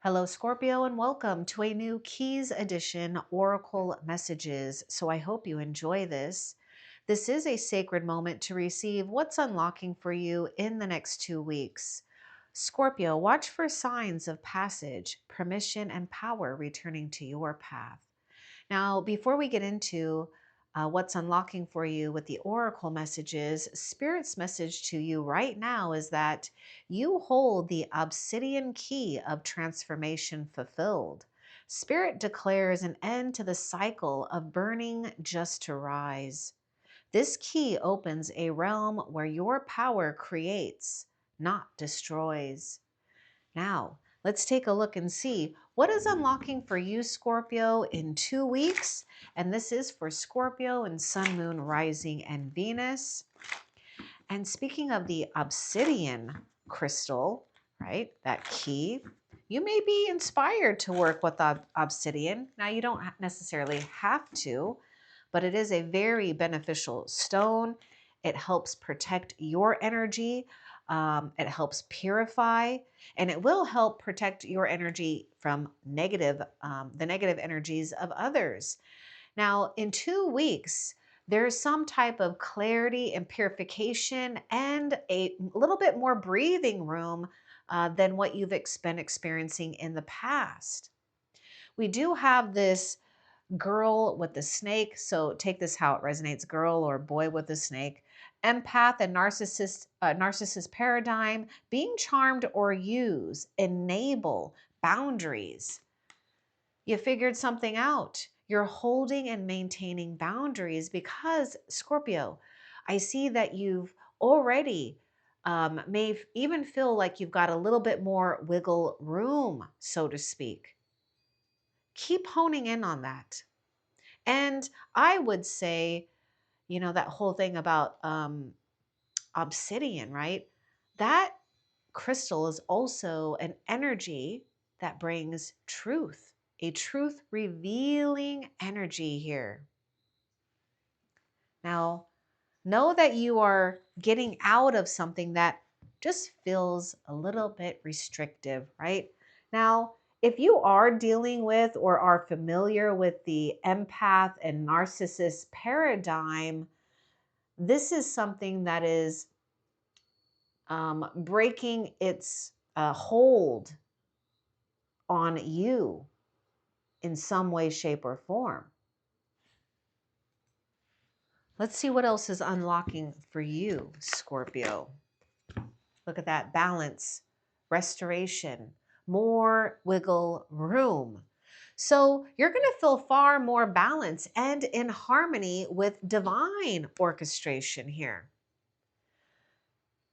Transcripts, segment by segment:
Hello, Scorpio, and welcome to a new Keys Edition Oracle Messages. So I hope you enjoy this. This is a sacred moment to receive what's unlocking for you in the next 2 weeks. Scorpio, watch for signs of passage, permission, and power returning to your path. Now, before we get into what's unlocking for you with the oracle messages, Spirit's message to you right now is that you hold the obsidian key of transformation fulfilled. Spirit declares an end to the cycle of burning just to rise. This key opens a realm where your power creates, not destroys. Now, let's take a look and see what is unlocking for you, Scorpio, in 2 weeks. And this is for Scorpio and Sun, Moon, Rising, and Venus. And speaking of the obsidian crystal, right, that key, you may be inspired to work with obsidian. Now, you don't necessarily have to, but it is a very beneficial stone. It helps protect your energy. It helps purify, and it will help protect your energy from the negative energies of others. Now, in 2 weeks, there's some type of clarity and purification and a little bit more breathing room than what you've been experiencing in the past. We do have this girl with the snake. So take this how it resonates, girl or boy with the snake. Empath and narcissist paradigm, being charmed or used, enable boundaries. You figured something out. You're holding and maintaining boundaries because, Scorpio, I see that you've already may even feel like you've got a little bit more wiggle room, so to speak. Keep honing in on that. And I would say, that whole thing about obsidian, right? That crystal is also an energy that brings truth, a truth revealing energy here. Now, know that you are getting out of something that just feels a little bit restrictive, right? Now, if you are dealing with or are familiar with the empath and narcissist paradigm, this is something that is breaking its hold on you in some way, shape, or form. Let's see what else is unlocking for you, Scorpio. Look at that balance, restoration, more wiggle room. So you're going to feel far more balanced and in harmony with divine orchestration here.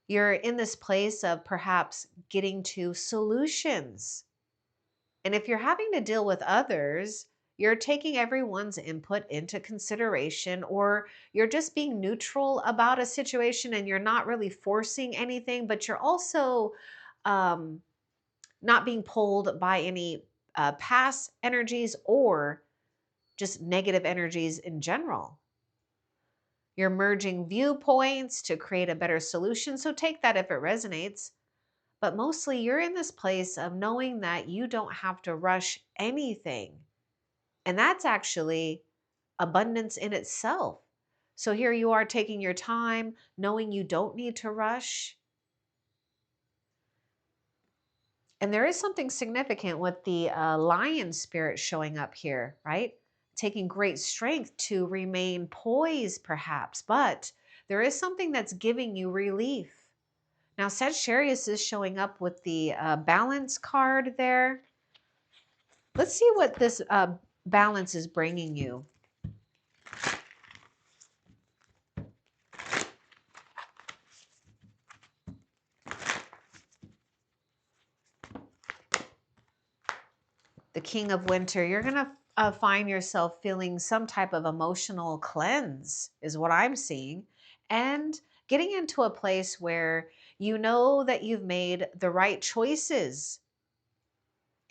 You're in this place of perhaps getting to solutions. And if you're having to deal with others, you're taking everyone's input into consideration, or you're just being neutral about a situation and you're not really forcing anything, but you're also um, not being pulled by any past energies or just negative energies in general. You're merging viewpoints to create a better solution. So take that if it resonates. But mostly you're in this place of knowing that you don't have to rush anything. And that's actually abundance in itself. So here you are taking your time, knowing you don't need to rush. And there is something significant with the lion spirit showing up here, right? Taking great strength to remain poised, perhaps, but there is something that's giving you relief. Now, Sagittarius is showing up with the balance card there. Let's see what this balance is bringing you. The King of Winter, you're going to find yourself feeling some type of emotional cleanse is what I'm seeing. And getting into a place where you know that you've made the right choices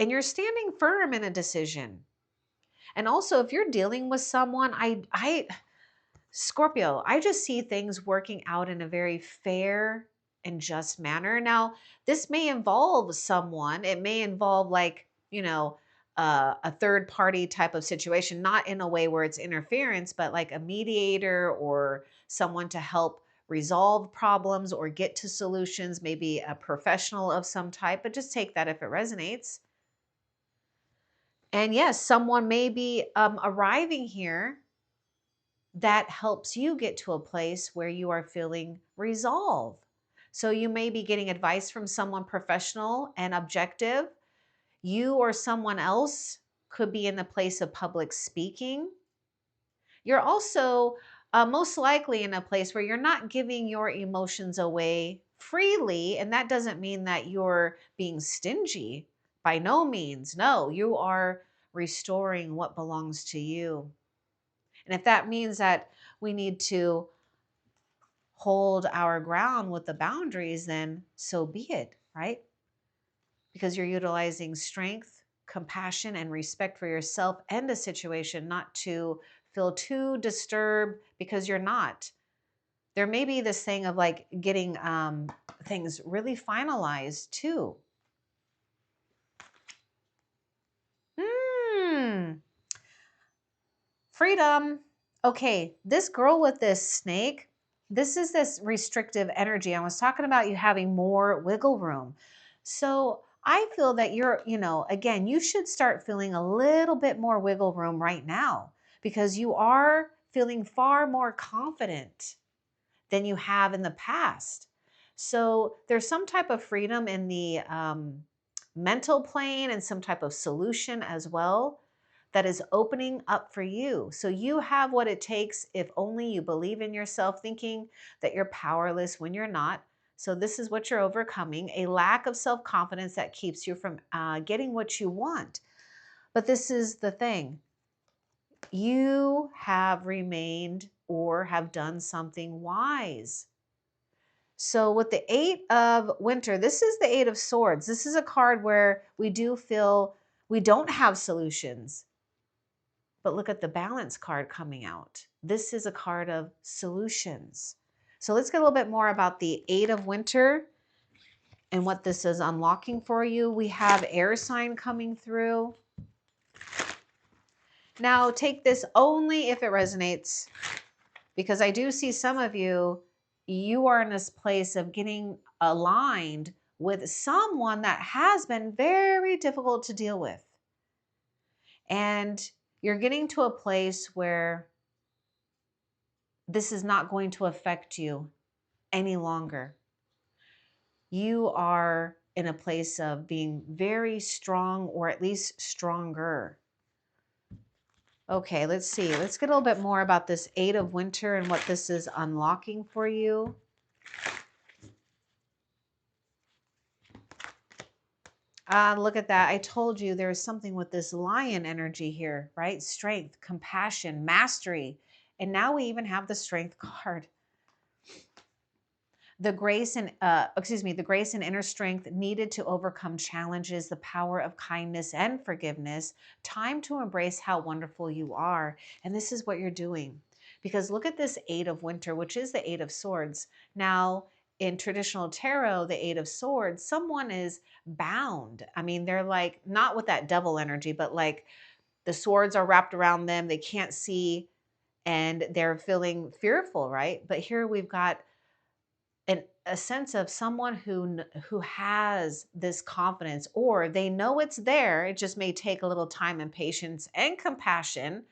and you're standing firm in a decision. And also, if you're dealing with someone, Scorpio, I just see things working out in a very fair and just manner. Now, this may involve someone, it may involve like you know, a third party type of situation, not in a way where it's interference, but like a mediator or someone to help resolve problems or get to solutions, maybe a professional of some type, but just take that if it resonates. And yes, someone may be arriving here that helps you get to a place where you are feeling resolve. So you may be getting advice from someone professional and objective. You or someone else could be in the place of public speaking. You're also most likely in a place where you're not giving your emotions away freely. And that doesn't mean that you're being stingy. By no means. No, you are restoring what belongs to you. And if that means that we need to hold our ground with the boundaries, then so be it, right? Because you're utilizing strength, compassion, and respect for yourself and a situation, not to feel too disturbed because you're not. There may be this thing of like getting things really finalized too. Hmm. Freedom. Okay, this girl with this snake, this is this restrictive energy. I was talking about you having more wiggle room. So I feel that again, you should start feeling a little bit more wiggle room right now because you are feeling far more confident than you have in the past. So there's some type of freedom in the mental plane and some type of solution as well that is opening up for you. So you have what it takes if only you believe in yourself, thinking that you're powerless when you're not. So this is what you're overcoming, a lack of self-confidence that keeps you from getting what you want. But this is the thing. You have remained or have done something wise. So with the Eight of Winter, this is the Eight of Swords. This is a card where we do feel we don't have solutions. But look at the Balance card coming out. This is a card of solutions. So let's get a little bit more about the Eight of Winter and what this is unlocking for you. We have air sign coming through. Now take this only if it resonates, because I do see some of you, you are in this place of getting aligned with someone that has been very difficult to deal with. And you're getting to a place where this is not going to affect you any longer. You are in a place of being very strong, or at least stronger. Okay, let's see. Let's get a little bit more about this Eight of Winter and what this is unlocking for you. Look at that. I told you there's something with this lion energy here, right? Strength, compassion, mastery. And now we even have the Strength card. The grace and inner strength needed to overcome challenges, the power of kindness and forgiveness, time to embrace how wonderful you are. And this is what you're doing. Because look at this Eight of Winter, which is the Eight of Swords. Now, in traditional tarot, the Eight of Swords, someone is bound. I mean, they're like, not with that devil energy, but like the swords are wrapped around them. They can't see and they're feeling fearful, right? But here we've got a sense of someone who has this confidence, or they know it's there. It just may take a little time and patience and compassion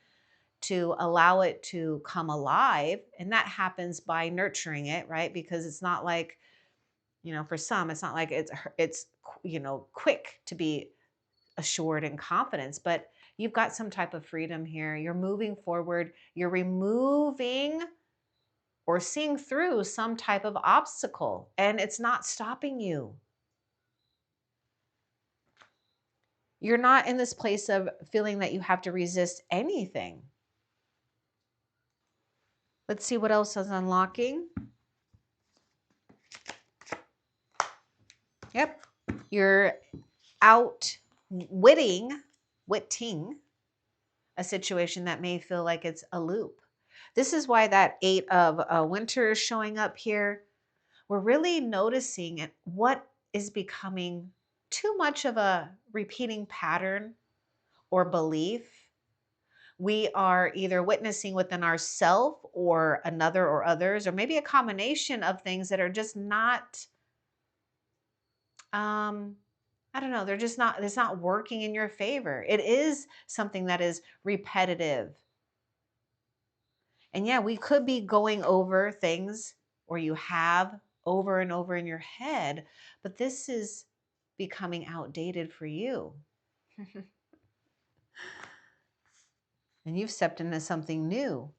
to allow it to come alive. And that happens by nurturing it, right? Because it's not like, for some, it's not like it's quick to be assured and confidence, but you've got some type of freedom here. You're moving forward. You're removing or seeing through some type of obstacle, and it's not stopping you. You're not in this place of feeling that you have to resist anything. Let's see what else is unlocking. Yep. You're witting a situation that may feel like it's a loop. This is why that Eight of Winter is showing up here. We're really noticing what is becoming too much of a repeating pattern or belief. We are either witnessing within ourselves or another or others, or maybe a combination of things that are just not, I don't know, they're just not, it's not working in your favor. It is something that is repetitive. And yeah, we could be going over things, or you have over and over in your head, but this is becoming outdated for you. And you've stepped into something new.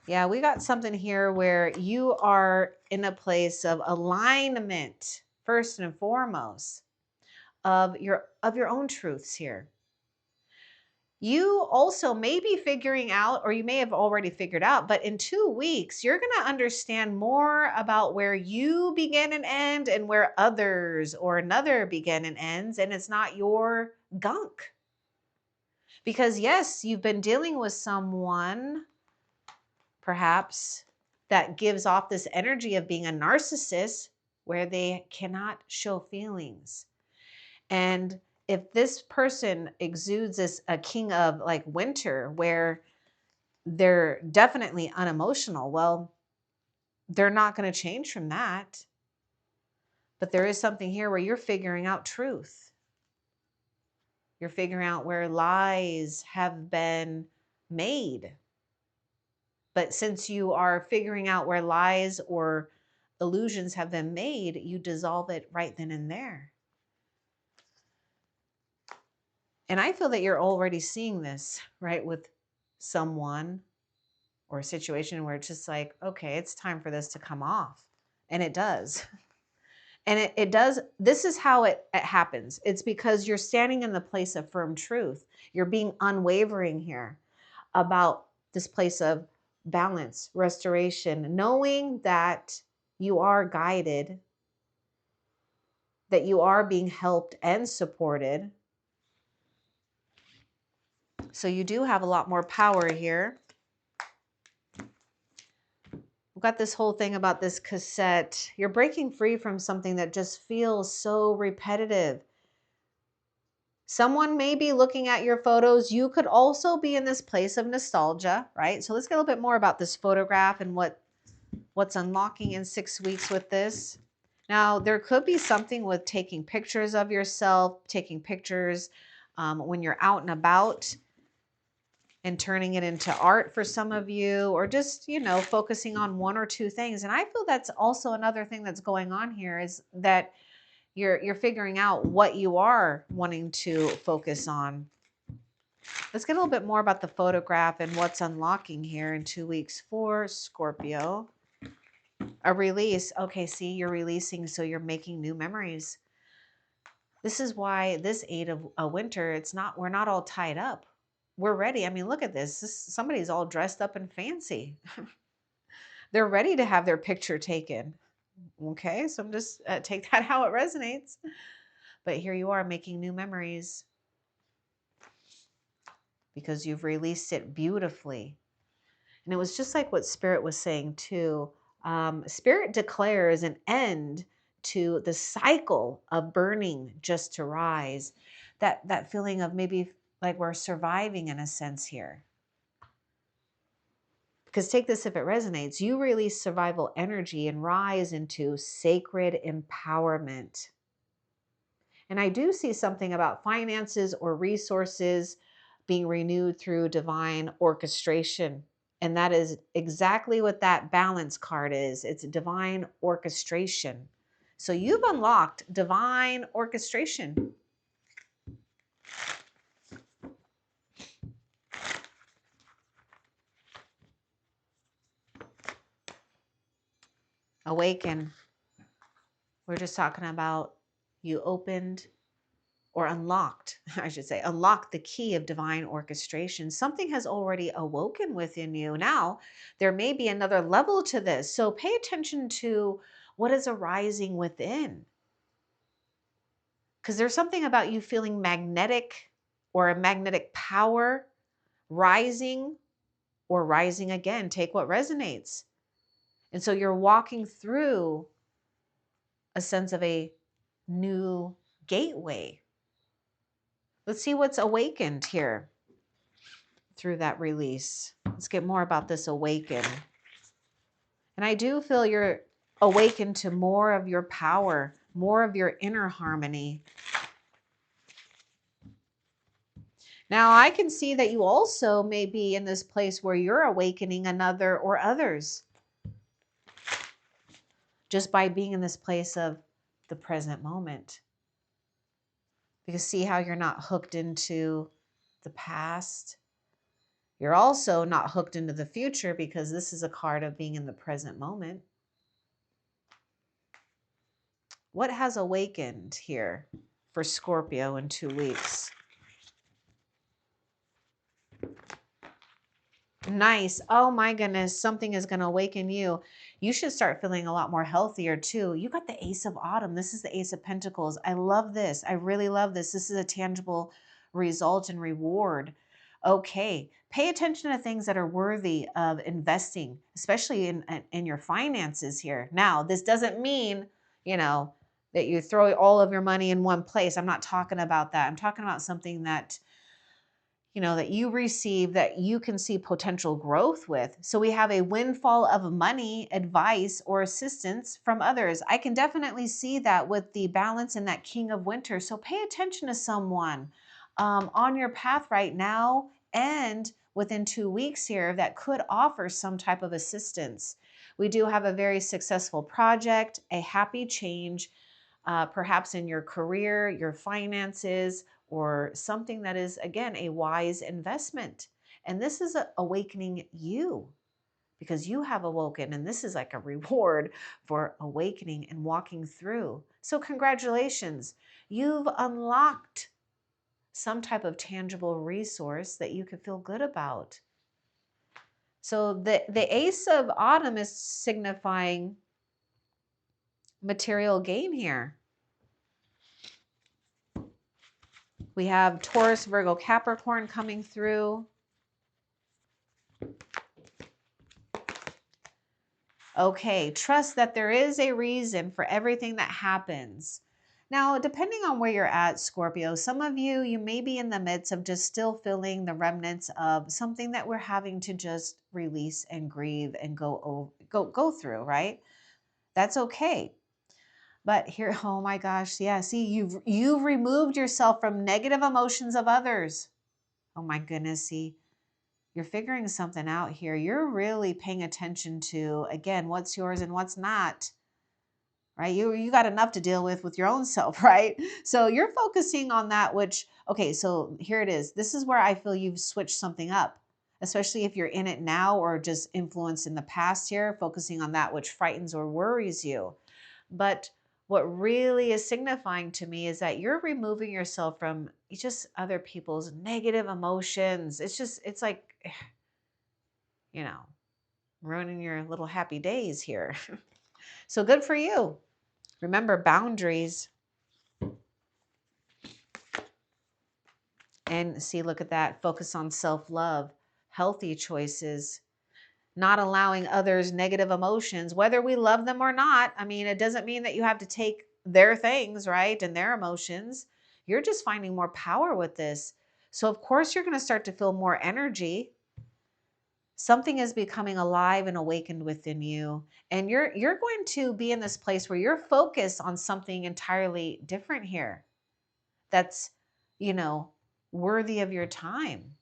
Yeah, we got something here where you are in a place of alignment, first and foremost, of your own truths here. You also may be figuring out, or you may have already figured out, but in 2 weeks, you're going to understand more about where you begin and end and where others or another begin and ends. And it's not your gunk. Because yes, you've been dealing with someone perhaps that gives off this energy of being a narcissist where they cannot show feelings. And if this person exudes this a king of like winter where they're definitely unemotional, well, they're not going to change from that. But there is something here where you're figuring out truth. You're figuring out where lies have been made. But since you are figuring out where lies or illusions have been made, you dissolve it right then and there. And I feel that you're already seeing this, right, with someone or a situation where it's just like, okay, it's time for this to come off. And it does. And it does. This is how it happens. It's because you're standing in the place of firm truth. You're being unwavering here about this place of balance, restoration, knowing that you are guided, that you are being helped and supported. So you do have a lot more power here. We've got this whole thing about this cassette. You're breaking free from something that just feels so repetitive. Someone may be looking at your photos. You could also be in this place of nostalgia, right? So let's get a little bit more about this photograph and what's unlocking in 6 weeks with this. Now, there could be something with taking pictures of yourself, taking pictures when you're out and about and turning it into art for some of you, or just, focusing on one or two things. And I feel that's also another thing that's going on here is that you're figuring out what you are wanting to focus on. Let's get a little bit more about the photograph and what's unlocking here in 2 weeks for Scorpio. A release. Okay, see, you're releasing, so you're making new memories. This is why this 8 of a winter, we're not all tied up. We're ready. I mean, look at this. Somebody's all dressed up and fancy. They're ready to have their picture taken. Okay, so I'm just take that how it resonates. But here you are making new memories because you've released it beautifully. And it was just like what Spirit was saying too. Spirit declares an end to the cycle of burning just to rise. That feeling of maybe like we're surviving in a sense here. Because take this if it resonates, you release survival energy and rise into sacred empowerment. And I do see something about finances or resources being renewed through divine orchestration. And that is exactly what that balance card is. It's divine orchestration. So you've unlocked divine orchestration. Awaken. We're just talking about you opened or unlocked, I should say, unlocked the key of divine orchestration. Something has already awoken within you. Now, there may be another level to this. So pay attention to what is arising within. Because there's something about you feeling magnetic or a magnetic power rising or rising again. Take what resonates. And so you're walking through a sense of a new gateway. Let's see what's awakened here through that release. Let's get more about this awaken. And I do feel you're awakened to more of your power, more of your inner harmony. Now, I can see that you also may be in this place where you're awakening another or others just by being in this place of the present moment. Because see how you're not hooked into the past. You're also not hooked into the future because this is a card of being in the present moment. What has awakened here for Scorpio in 2 weeks? Nice. Oh my goodness. Something is going to awaken you. You should start feeling a lot more healthier too. You got the Ace of Autumn. This is the Ace of Pentacles. I love this. I really love this. This is a tangible result and reward. Okay. Pay attention to things that are worthy of investing, especially in your finances here. Now, this doesn't mean, that you throw all of your money in one place. I'm not talking about that. I'm talking about something that that you receive that you can see potential growth with. So we have a windfall of money, advice, or assistance from others. I can definitely see that with the balance in that King of Winter. So pay attention to someone on your path right now and within 2 weeks here that could offer some type of assistance. We do have a very successful project, a happy change, perhaps in your career, your finances, or something that is, again, a wise investment. And this is awakening you because you have awoken, and this is like a reward for awakening and walking through. So congratulations, you've unlocked some type of tangible resource that you could feel good about. So the Ace of Autumn is signifying material gain here. We have Taurus, Virgo, Capricorn coming through. Okay, trust that there is a reason for everything that happens. Now, depending on where you're at, Scorpio, some of you may be in the midst of just still feeling the remnants of something that we're having to just release and grieve and go through, right? That's okay. But here, oh my gosh, yeah, see, you've removed yourself from negative emotions of others. Oh my goodness, see, you're figuring something out here. You're really paying attention to, again, what's yours and what's not, right? You got enough to deal with your own self, right? So you're focusing on that, which, okay, so here it is. This is where I feel you've switched something up, especially if you're in it now or just influenced in the past here, focusing on that which frightens or worries you. But what really is signifying to me is that you're removing yourself from just other people's negative emotions. It's like, ruining your little happy days here. So good for you. Remember boundaries. And see, look at that. Focus on self-love, healthy choices, not allowing others' negative emotions, whether we love them or not. I mean, it doesn't mean that you have to take their things, right? And their emotions. You're just finding more power with this. So of course you're going to start to feel more energy. Something is becoming alive and awakened within you. And you're going to be in this place where you're focused on something entirely different here. That's, worthy of your time.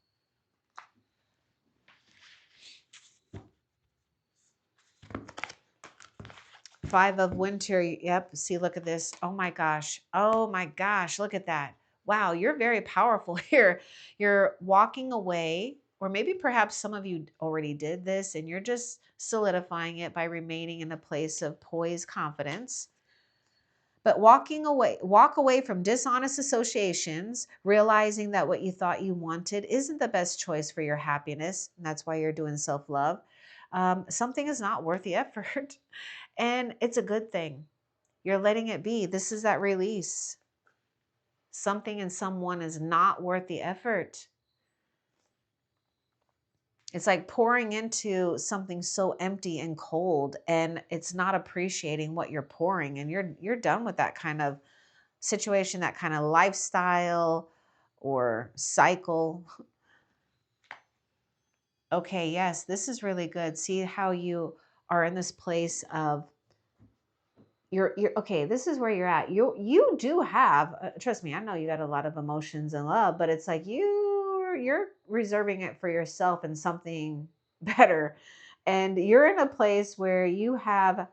Five of Winter. Yep. See, look at this. Oh my gosh. Oh my gosh. Look at that. Wow. You're very powerful here. You're walking away, or maybe perhaps some of you already did this and you're just solidifying it by remaining in a place of poised confidence. But walk away from dishonest associations, realizing that what you thought you wanted isn't the best choice for your happiness. And that's why you're doing self-love. Something is not worth the effort. And it's a good thing. You're letting it be. This is that release. Something and someone is not worth the effort. It's like pouring into something so empty and cold, and it's not appreciating what you're pouring, and you're done with that kind of situation, that kind of lifestyle or cycle. Okay, yes, this is really good. See how you are in this place of you're okay, this is where you're at. You do have trust me, I know you got a lot of emotions and love, but it's like you're reserving it for yourself and something better. And you're in a place where you have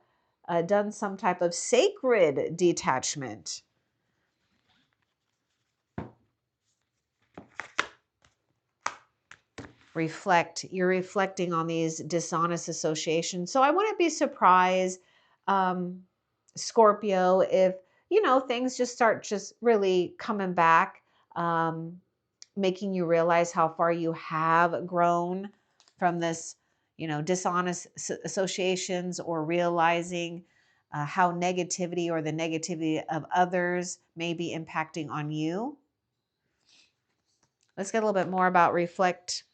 done some type of sacred detachment. You're reflecting on these dishonest associations. So I wouldn't be surprised, um, Scorpio, if things just start just really coming back, um, making you realize how far you have grown from this dishonest associations, or realizing how negativity or the negativity of others may be impacting on you. Let's get a little bit more about reflect,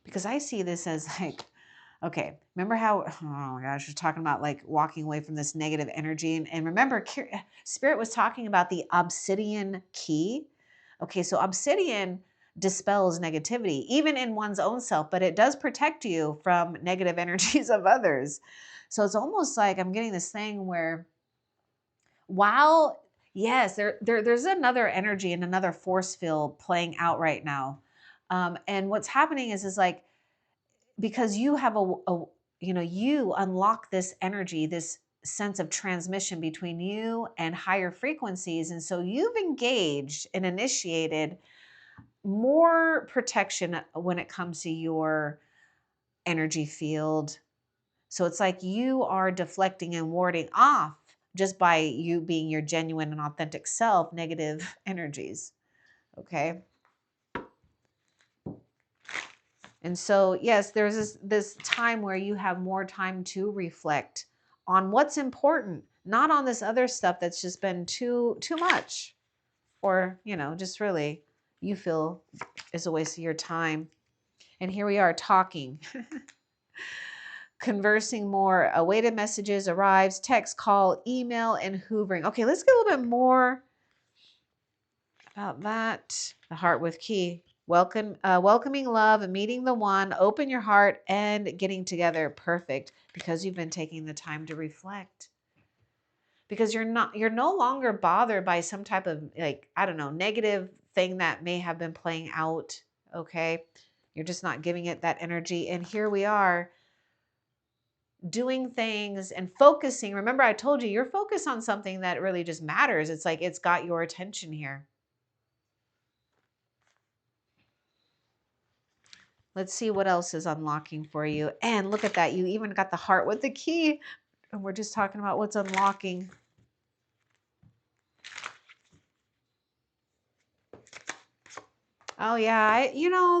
because I see this as like, okay, remember how, oh my gosh, you're talking about like walking away from this negative energy. And remember, Spirit was talking about the obsidian key. Okay, so obsidian dispels negativity, even in one's own self, but it does protect you from negative energies of others. So it's almost like I'm getting this thing where, while, yes, there's another energy and another force field playing out right now. And what's happening is like, because you have you unlock this energy, this sense of transmission between you and higher frequencies, and so you've engaged and initiated more protection when it comes to your energy field. So it's like you are deflecting and warding off, just by you being your genuine and authentic self, negative energies. Okay. And so, yes, there's this time where you have more time to reflect on what's important, not on this other stuff that's just been too much, or just really you feel is a waste of your time. And here we are talking, conversing more. Awaited messages arrives, text, call, email, and hoovering. Okay, let's get a little bit more about that. The heart with key. Welcoming love and meeting the one, open your heart and getting together. Perfect. Because you've been taking the time to reflect. Because you're no longer bothered by some type of, like, I don't know, negative thing that may have been playing out. Okay. You're just not giving it that energy. And here we are doing things and focusing. Remember, I told you, you're focused on something that really just matters. It's like it's got your attention here. Let's see what else is unlocking for you. And look at that. You even got the heart with the key. And we're just talking about what's unlocking. Oh, yeah.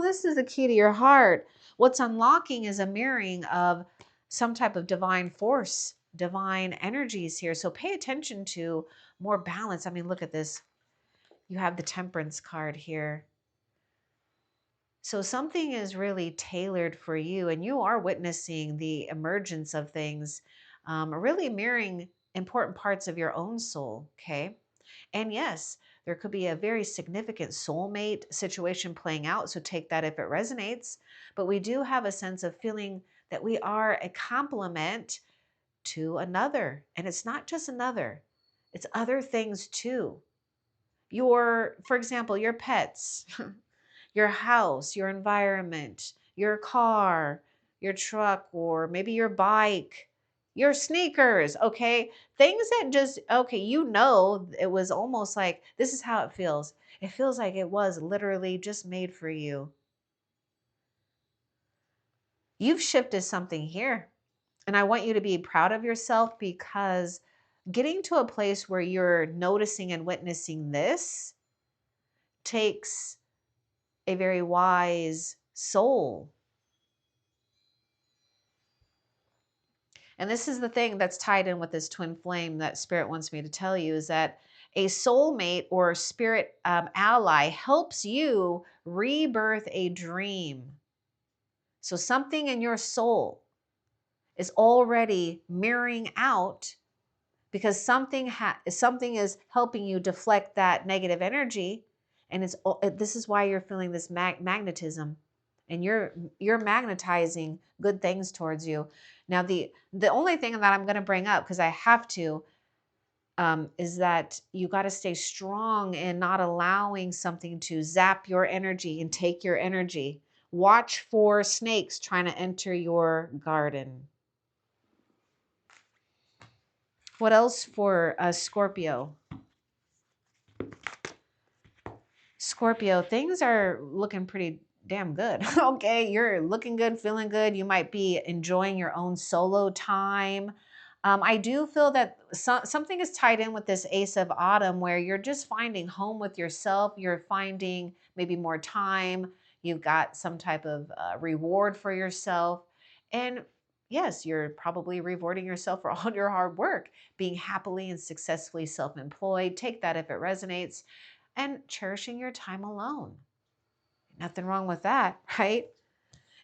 This is the key to your heart. What's unlocking is a mirroring of some type of divine force, divine energies here. So pay attention to more balance. I mean, look at this. You have the Temperance card here. So something is really tailored for you, and you are witnessing the emergence of things, really mirroring important parts of your own soul. Okay. And yes, there could be a very significant soulmate situation playing out. So take that if it resonates. But we do have a sense of feeling that we are a complement to another. And it's not just another, it's other things too. For example, your pets. Your house, your environment, your car, your truck, or maybe your bike, your sneakers, okay? Things that just, okay, it was almost like this is how it feels. It feels like it was literally just made for you. You've shifted something here. And I want you to be proud of yourself, because getting to a place where you're noticing and witnessing this takes a very wise soul. And this is the thing that's tied in with this twin flame that Spirit wants me to tell you, is that A soulmate or spirit ally helps you rebirth a dream. So something in your soul is already mirroring out, because something is helping you deflect that negative energy, and this is why you're feeling this magnetism, and you're magnetizing good things towards you. Now the only thing that I'm going to bring up, because I have to, is that you got to stay strong in not allowing something to zap your energy and take your energy. Watch for snakes trying to enter your garden. What else for Scorpio? Scorpio, things are looking pretty damn good. Okay, you're looking good, feeling good. You might be enjoying your own solo time. I do feel that something is tied in with this Ace of Autumn, where you're just finding home with yourself. You're finding maybe more time. You've got some type of reward for yourself. And yes, you're probably rewarding yourself for all your hard work, being happily and successfully self-employed. Take that if it resonates. And cherishing your time alone. Nothing wrong with that, right?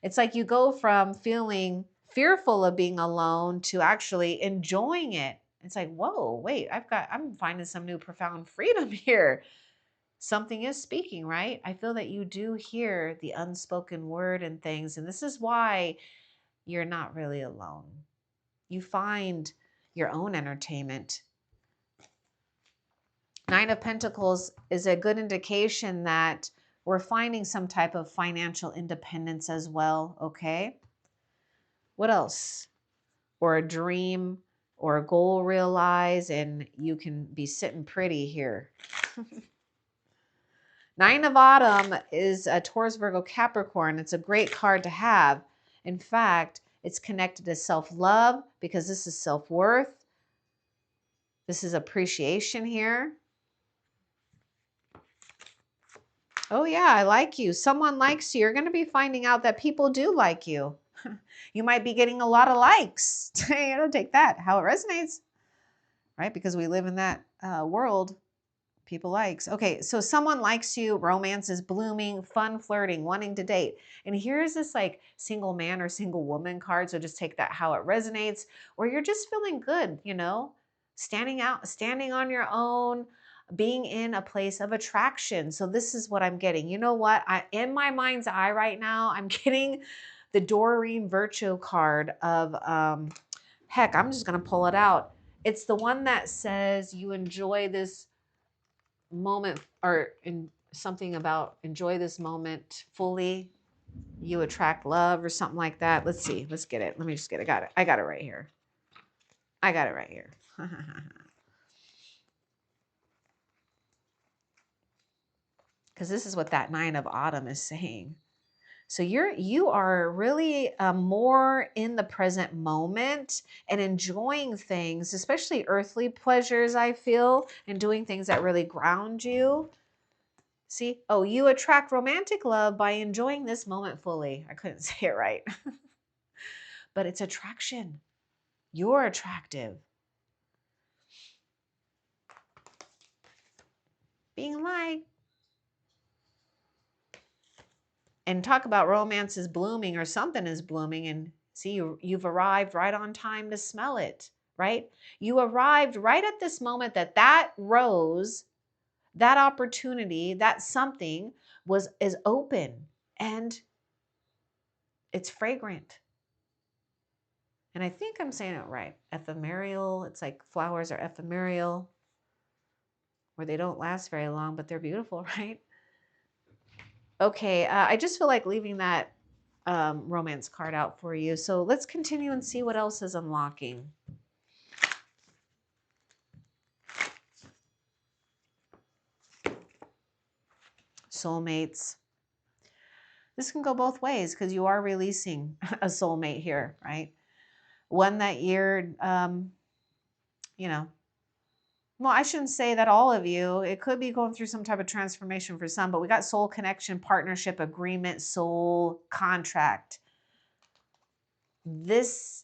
It's like you go from feeling fearful of being alone to actually enjoying it. It's like, whoa, wait, I'm finding some new profound freedom here. Something is speaking, right? I feel that you do hear the unspoken word and things. And this is why you're not really alone. You find your own entertainment. Nine of Pentacles is a good indication that we're finding some type of financial independence as well, okay? What else? Or a dream or a goal realized, and you can be sitting pretty here. Nine of Autumn is a Taurus, Virgo, Capricorn. It's a great card to have. In fact, it's connected to self-love, because this is self-worth. This is appreciation here. Oh yeah, I like you. Someone likes you. You're going to be finding out that people do like you. You might be getting a lot of likes. Take that, how it resonates, right? Because we live in that world. People likes. Okay, so someone likes you, romance is blooming, fun flirting, wanting to date. And here's this like single man or single woman card. So just take that how it resonates, or you're just feeling good, standing out, standing on your own, being in a place of attraction. So this is what I'm getting. You know what? In my mind's eye right now, I'm getting the Doreen Virtue card of, heck, I'm just going to pull it out. It's the one that says you enjoy this moment, or in something about enjoy this moment fully, you attract love or something like that. Let's see. Let's get it. Let me just get it. Got it. I got it right here. I got it right here. Because this is what that Nine of Autumn is saying. So you are really more in the present moment and enjoying things, especially earthly pleasures, I feel, and doing things that really ground you. See? Oh, you attract romantic love by enjoying this moment fully. I couldn't say it right. But it's attraction. You're attractive. Being liked. And talk about romance is blooming, or something is blooming, and see, you've arrived right on time to smell it, right? You arrived right at this moment that rose, that opportunity, that something is open, and it's fragrant. And I think I'm saying it right. Ephemeral. It's like flowers are ephemeral, or they don't last very long, but they're beautiful, right? Okay, I just feel like leaving that romance card out for you. So let's continue and see what else is unlocking. Soulmates. This can go both ways, because you are releasing a soulmate here, right? One that you're, well, I shouldn't say that all of you. It could be going through some type of transformation for some, but we got soul connection, partnership, agreement, soul contract. This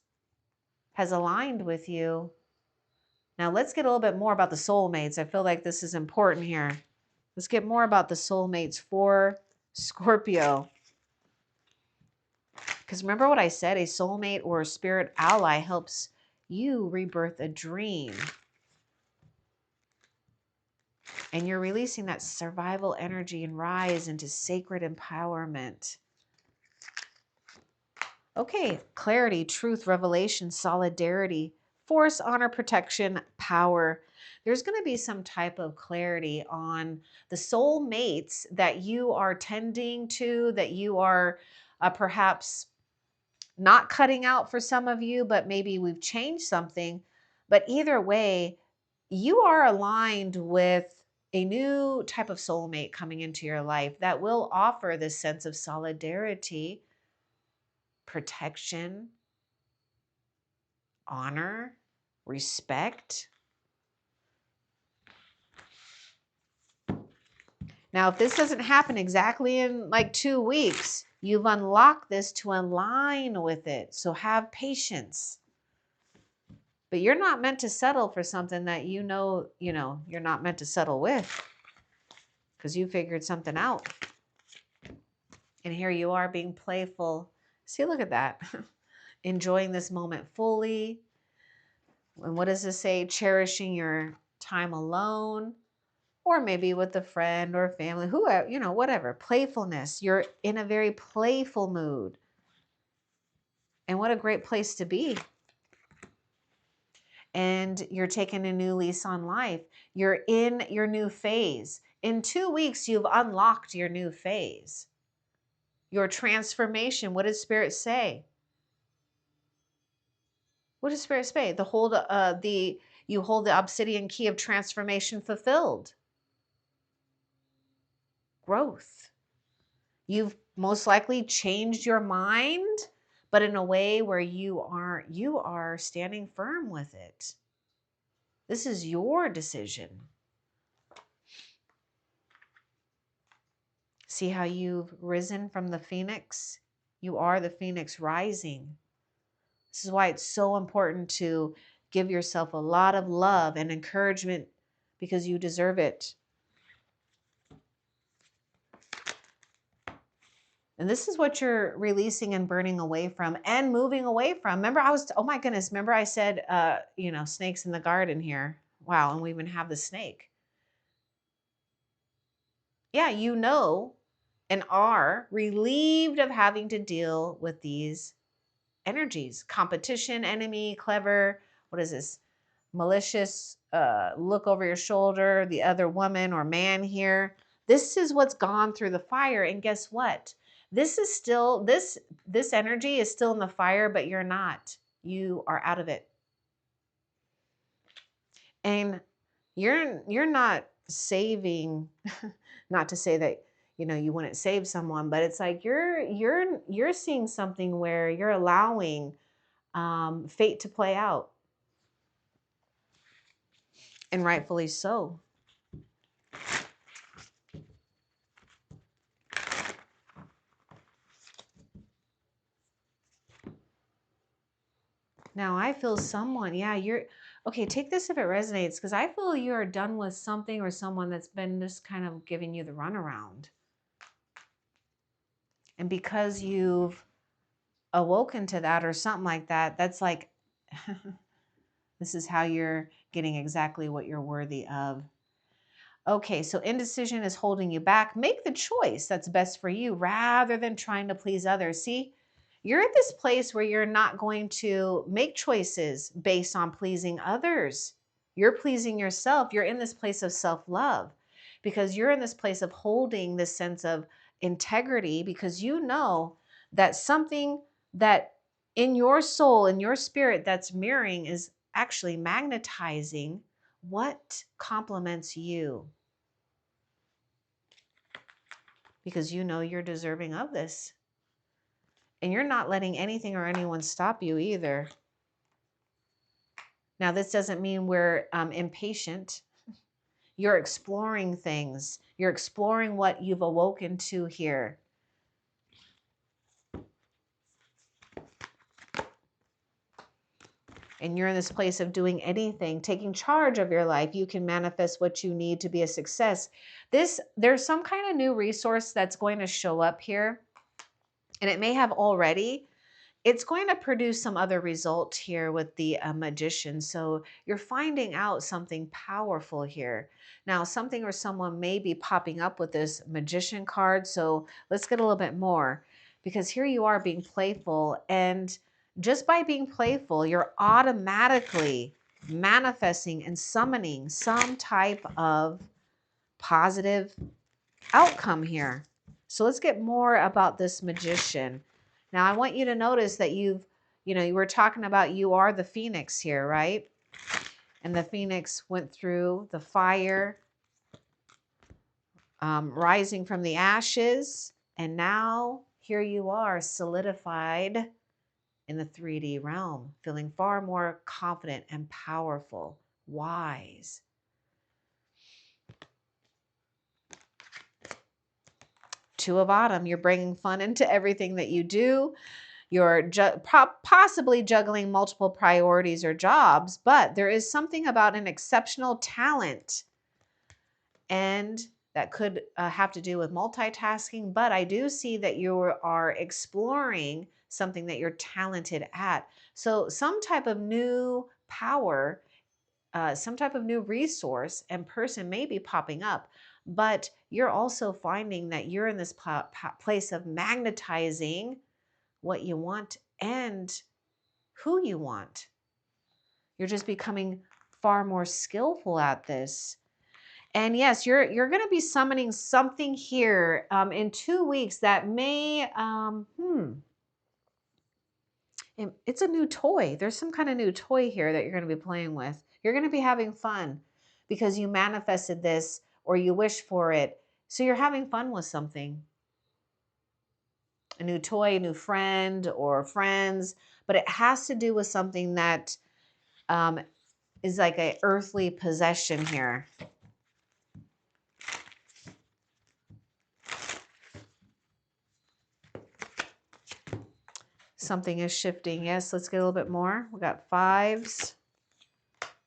has aligned with you, Now let's get a little bit more about the soulmates. I feel like this is important here. Let's get more about the soulmates for Scorpio. Because remember what I said, a soulmate or a spirit ally helps you rebirth a dream. And you're releasing that survival energy and rise into sacred empowerment. Okay, clarity, truth, revelation, solidarity, force, honor, protection, power. There's going to be some type of clarity on the soul mates that you are tending to, that you are perhaps not cutting out for some of you, but maybe we've changed something. But either way, you are aligned with a new type of soulmate coming into your life that will offer this sense of solidarity, protection, honor, respect. Now, if this doesn't happen exactly in like 2 weeks, you've unlocked this to align with it. So have patience. But you're not meant to settle for something that you know, you're not meant to settle with, because you figured something out. And here you are being playful. See, look at that. Enjoying this moment fully. And what does this say? Cherishing your time alone, or maybe with a friend or family, whoever, whatever. Playfulness. You're in a very playful mood. And what a great place to be. And you're taking a new lease on life. You're in your new phase. In 2 weeks, you've unlocked your new phase. Your transformation. What does Spirit say? What does Spirit say? You hold the obsidian key of transformation fulfilled. Growth. You've most likely changed your mind, but in a way where you are standing firm with it. This is your decision. See how you've risen from the phoenix? You are the phoenix rising. This is why it's so important to give yourself a lot of love and encouragement, because you deserve it. And this is what you're releasing and burning away from and moving away from. Remember, oh my goodness, remember I said, snakes in the garden here. Wow, and we even have the snake. Yeah, and are relieved of having to deal with these energies. Competition, enemy, clever, what is this? Malicious, look over your shoulder, the other woman or man here. This is what's gone through the fire. And guess what? This is still, this energy is still in the fire, but you're not. You are out of it. And you're not saving, not to say that, you wouldn't save someone, but it's like you're seeing something where you're allowing fate to play out. And rightfully so. Now I feel someone, okay, take this if it resonates, because I feel you're done with something or someone that's been just kind of giving you the runaround. And because you've awoken to that or something like that, that's like, this is how you're getting exactly what you're worthy of. Okay, so indecision is holding you back. Make the choice that's best for you rather than trying to please others. See, you're at this place where you're not going to make choices based on pleasing others. You're pleasing yourself. You're in this place of self-love because you're in this place of holding this sense of integrity, because you know that something that in your soul, in your spirit, that's mirroring is actually magnetizing what complements you. Because you know you're deserving of this. And you're not letting anything or anyone stop you either. Now, this doesn't mean we're impatient. You're exploring things. You're exploring what you've awoken to here. and you're in this place of doing anything, taking charge of your life, you can manifest what you need to be a success. There's some kind of new resource that's going to show up here, and it may have already. It's going to produce some other result here with the magician. So you're finding out something powerful here. Now, something or someone may be popping up with this magician card. So let's get a little bit more, because here you are being playful. And just by being playful, you're automatically manifesting and summoning some type of positive outcome here. So let's get more about this magician. Now, I want you to notice that you were talking about you are the phoenix here, right? And the phoenix went through the fire, rising from the ashes. And now here you are solidified in the 3D realm, feeling far more confident and powerful, wise. Two of Autumn, you're bringing fun into everything that you do. You're possibly juggling multiple priorities or jobs, but there is something about an exceptional talent, and that could have to do with multitasking. But I do see that you are exploring something that you're talented at. So some type of new power, some type of new resource and person may be popping up, but you're also finding that you're in this place of magnetizing what you want and who you want. You're just becoming far more skillful at this. And yes, you're going to be summoning something here in 2 weeks that may, it's a new toy. There's some kind of new toy here that you're going to be playing with. You're going to be having fun because you manifested this or you wish for it. So you're having fun with something. A new toy, a new friend or friends, but it has to do with something that is like an earthly possession here. Something is shifting. Yes, let's get a little bit more. We got fives.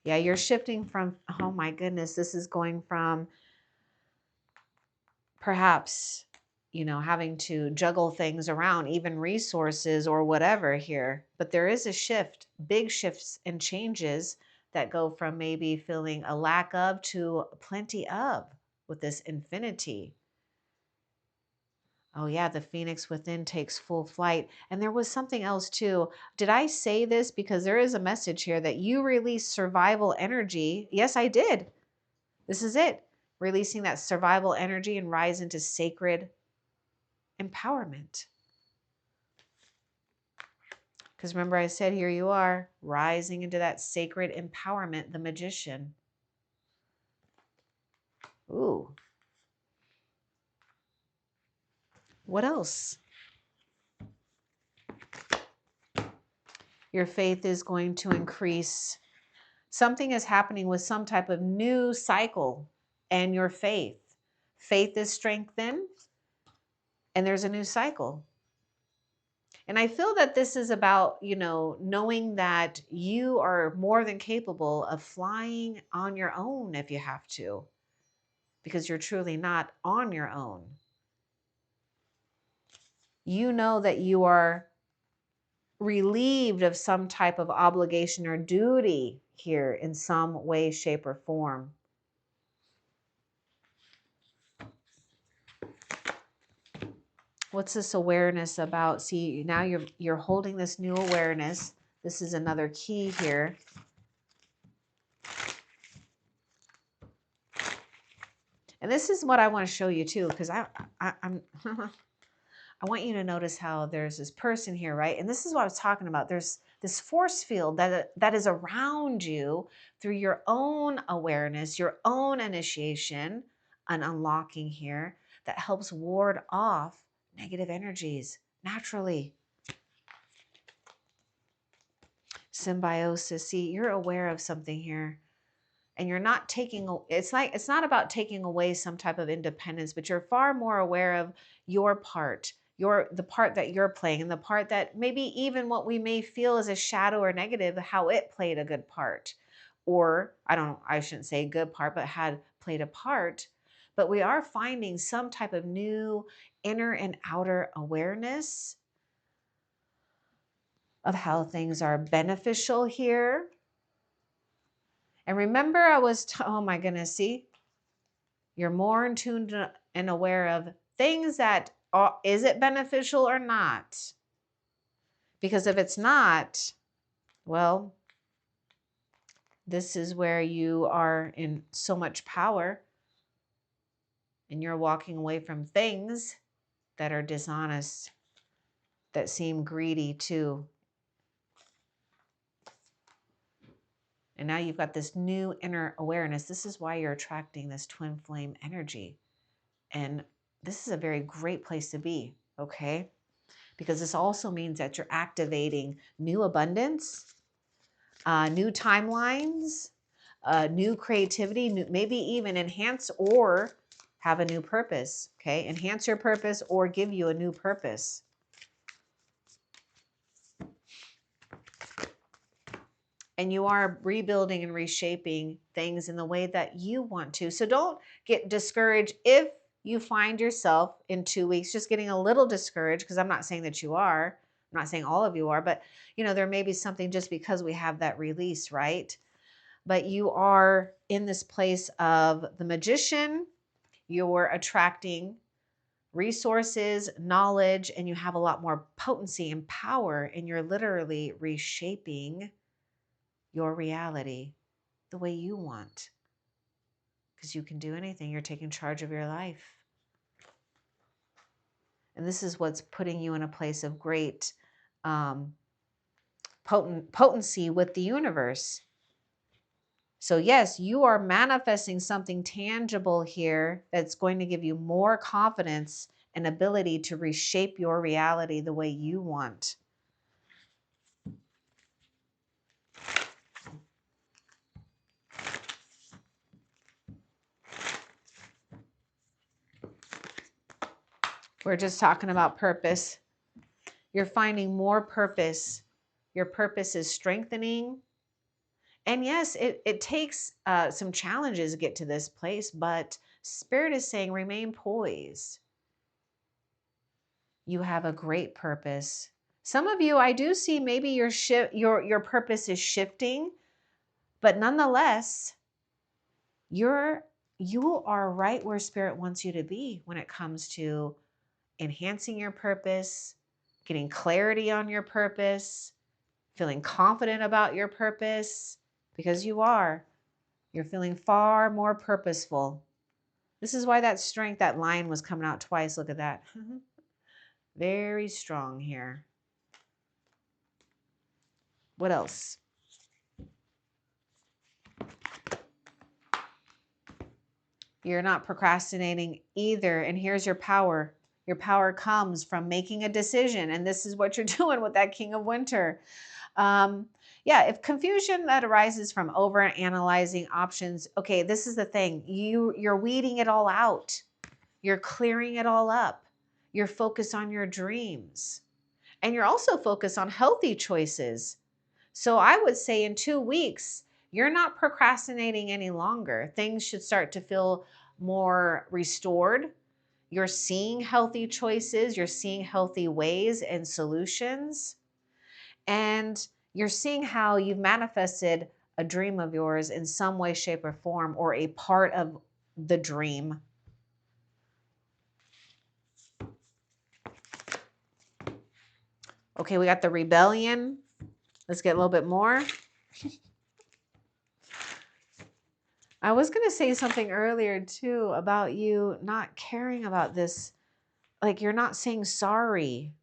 Yeah, you're shifting from, oh my goodness, this is going from perhaps, having to juggle things around, even resources or whatever here. But there is a shift, big shifts and changes that go from maybe feeling a lack of to plenty of with this infinity. Oh yeah, the phoenix within takes full flight. And there was something else too. Did I say this? Because there is a message here that you release survival energy. Yes, I did. This is it. Releasing that survival energy and rise into sacred empowerment. Because remember I said, here you are, rising into that sacred empowerment, the magician. Ooh. What else? Your faith is going to increase. Something is happening with some type of new cycle and your faith. Faith is strengthened and there's a new cycle. And I feel that this is about, knowing that you are more than capable of flying on your own if you have to, because you're truly not on your own. You know that you are relieved of some type of obligation or duty here in some way, shape, or form. What's this awareness about? See, now you're holding this new awareness. This is another key here. And this is what I want to show you too, because I'm I want you to notice how there's this person here, right? And this is what I was talking about. There's this force field that is around you through your own awareness, your own initiation, an unlocking here that helps ward off negative energies naturally. Symbiosis. See, you're aware of something here. And you're not taking, it's not about taking away some type of independence, but you're far more aware of your part, the part that you're playing, and the part that maybe even what we may feel is a shadow or negative, how it played a good part. Or I shouldn't say good part, but had played a part. But we are finding some type of new inner and outer awareness of how things are beneficial here. And remember, oh my goodness, see, you're more in tune and aware of things that is it beneficial or not? Because if it's not, well, this is where you are in so much power and you're walking away from things that are dishonest, that seem greedy too. And now you've got this new inner awareness. This is why you're attracting this twin flame energy. And this is a very great place to be, okay? Because this also means that you're activating new abundance, new timelines, new creativity, maybe even enhance or have a new purpose, okay? Enhance your purpose or give you a new purpose. And you are rebuilding and reshaping things in the way that you want to. So don't get discouraged if you find yourself in 2 weeks just getting a little discouraged, because I'm not saying that you are. I'm not saying all of you are, but there may be something just because we have that release, right? But you are in this place of the magician. You're attracting resources, knowledge, and you have a lot more potency and power, and you're literally reshaping your reality the way you want, because you can do anything. You're taking charge of your life. And this is what's putting you in a place of great potency with the universe. So yes, you are manifesting something tangible here that's going to give you more confidence and ability to reshape your reality the way you want. We're just talking about purpose. You're finding more purpose. Your purpose is strengthening. And yes, it takes some challenges to get to this place, but Spirit is saying remain poised. You have a great purpose. Some of you, I do see maybe your purpose is shifting, but nonetheless, you are right where Spirit wants you to be when it comes to enhancing your purpose, getting clarity on your purpose, feeling confident about your purpose, because you're feeling far more purposeful. This is why that strength, that line was coming out twice. Look at that. Very strong here. What else? You're not procrastinating either. And here's your power. Your power comes from making a decision. And this is what you're doing with that King of Winter. If confusion that arises from over analyzing options, okay, this is the thing. You're weeding it all out. You're clearing it all up. You're focused on your dreams. And you're also focused on healthy choices. So I would say in 2 weeks, you're not procrastinating any longer. Things should start to feel more restored. You're seeing healthy choices. You're seeing healthy ways and solutions. And you're seeing how you've manifested a dream of yours in some way, shape, or form, or a part of the dream. Okay, we got the rebellion. Let's get a little bit more. I was going to say something earlier too about you not caring about this. Like you're not saying sorry.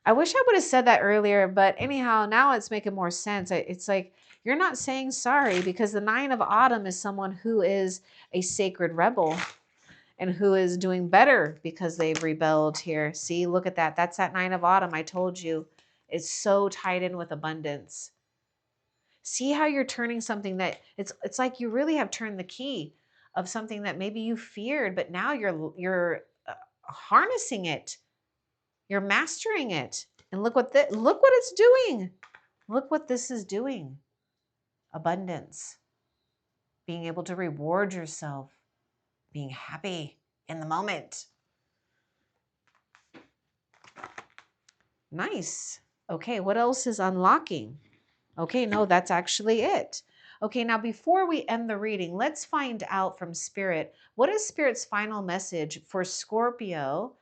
I wish I would have said that earlier, but anyhow, now it's making more sense. It's like you're not saying sorry because the 9 of Autumn is someone who is a sacred rebel and who is doing better because they've rebelled here. See, look at that. That's that 9 of Autumn. I told you it's so tied in with abundance. See how you're turning something that it's like you really have turned the key of something that maybe you feared, but now you're harnessing it. You're mastering it. And look what it's doing. Look what this is doing. Abundance. Being able to reward yourself. Being happy in the moment. Nice. Okay, what else is unlocking? Okay, no, that's actually it. Okay, now before we end the reading, let's find out from Spirit, what is Spirit's final message for Scorpio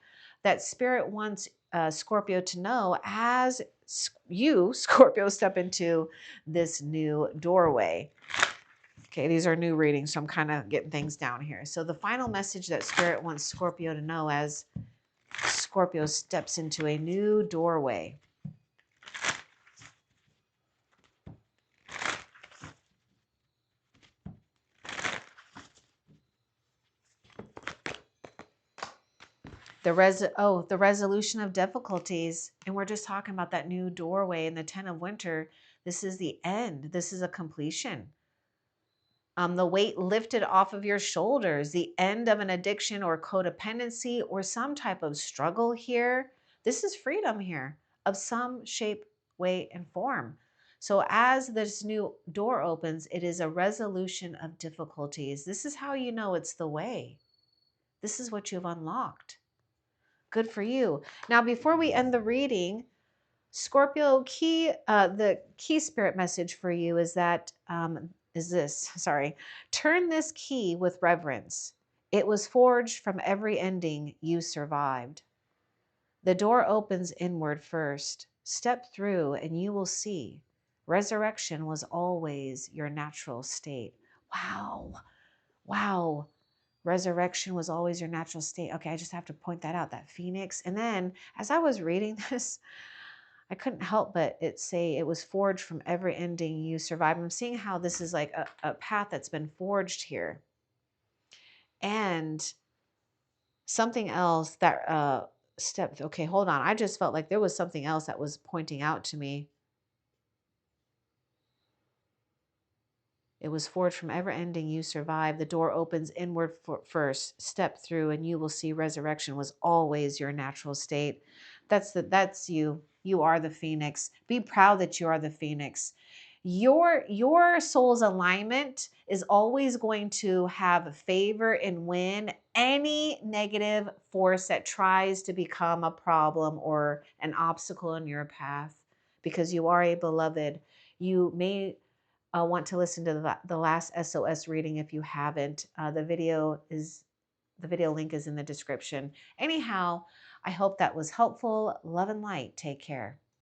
that Spirit wants Scorpio to know as you, Scorpio, step into this new doorway? Okay, these are new readings, so I'm kind of getting things down here. So the final message that Spirit wants Scorpio to know as Scorpio steps into a new doorway. The resolution of difficulties. And we're just talking about that new doorway in the 10 of winter. This is the end. This is a completion. The weight lifted off of your shoulders, the end of an addiction or codependency or some type of struggle here. This is freedom here of some shape, way, and form. So as this new door opens, it is a resolution of difficulties. This is how you know it's the way. This is what you've unlocked. Good for you. Now, before we end the reading, Scorpio, the key spirit message for you is that turn this key with reverence. It was forged from every ending you survived. The door opens inward first. Step through and you will see. Resurrection was always your natural state. Wow. Wow. Resurrection was always your natural state. Okay, I just have to point that out, that phoenix. And then as I was reading this, I couldn't help but say it was forged from every ending you survived. I'm seeing how this is like a path that's been forged here. And something else that okay, hold on. I just felt like there was something else that was pointing out to me. It was forged from ever ending you survive. The door opens inward first. Step through and you will see resurrection was always your natural state. That's you. You are the phoenix. Be proud that you are the phoenix. Your soul's alignment is always going to have favor and win any negative force that tries to become a problem or an obstacle in your path, because you are a beloved. You may want to listen to the last SOS reading if you haven't. The video link is in the description. Anyhow, I hope that was helpful. Love and light. Take care.